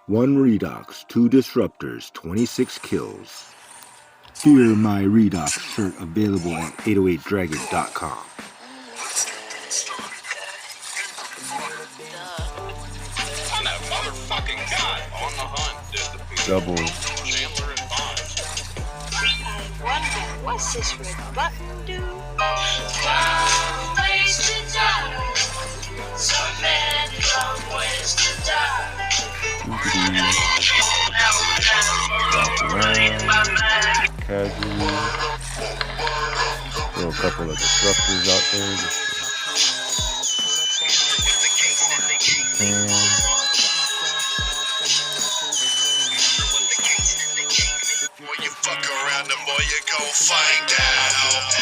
1 Redox, 2 Disruptors, 26 kills. Fear My Redox shirt available at 808dragon.com. I'm that motherfucking guy on the hunt. Double. Chandler and Bond. I wonder, what's this red button do? Some ways to die. So many wrong ways to die. Casually. Throw a couple of disruptors out there. When you fuck around, the more you gon' find out.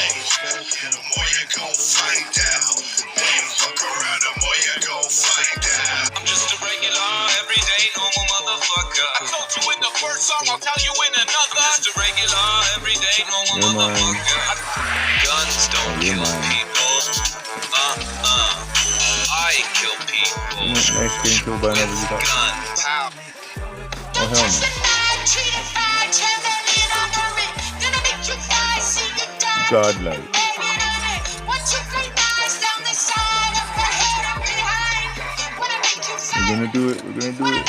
The more you gon' find out. When you fuck around, the more you gon' find out. I'm just a regular, everyday, normal motherfucker. I told you in the first song, I'll tell you in another. Just a regular, everyday, normal motherfucker. Guns don't kill people. I kill people. Nice getting killed by another Redox. Guns. How? Oh, hell no. Godlike. We're gonna do it. We're gonna do it.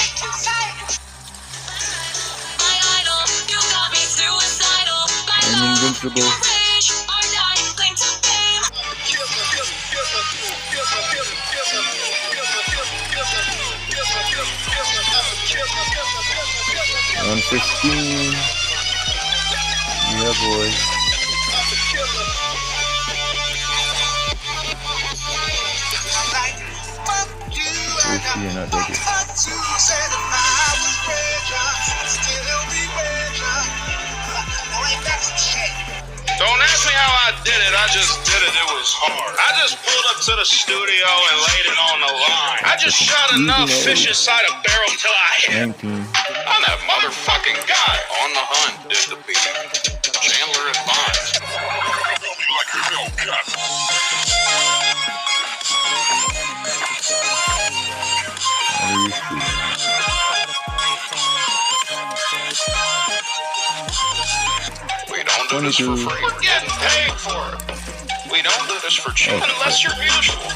I'm invincible. On 15. Yeah, boy. You're not taking it. Don't ask me how I did it, I just did it, it was hard. I just pulled up to the studio and laid it on the line. I just shot enough fish inside a barrel till I hit. 19. I'm that motherfucking guy on the hunt, did the beat. Chandler and Bond. Like a Hellcat. We don't do this for free. We're getting paid for it. We don't do this for cheap unless you're mutual.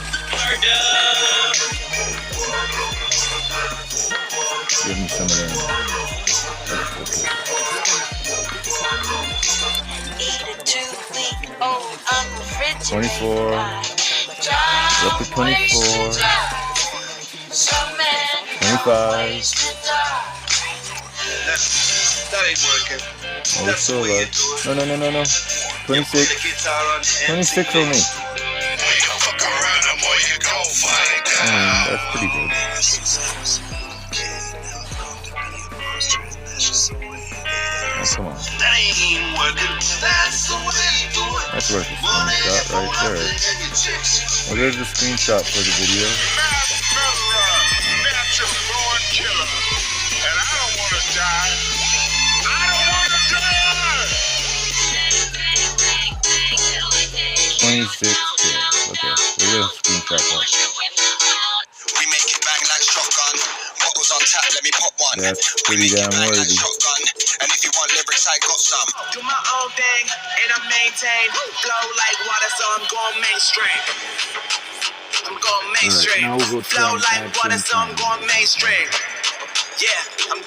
Give me some of that. 24. Up to 24. 25. That ain't working. Oh, it's still alive. No. 26. 26 for me. Fuck around, the more you gon' find out. That's pretty good. Oh, come on. That ain't working. That's the way you do it. That's worth a screenshot right there. Well, there's a screenshot for the video. Natural born killer. And I don't wanna die. I don't wanna die. 26 kills. Okay, we're gonna screenshot that. We make it bang like shotgun. Bottles on tap, let me pop one. That's pretty damn worthy. Shotgun. And if you want lyrics, I got some. Do my own thing, and I maintain. Flow like water, so I'm going mainstream. I'm going mainstream. Alright, now we'll go try Flow and like add water, some so I'm going mainstream. Yeah, I'm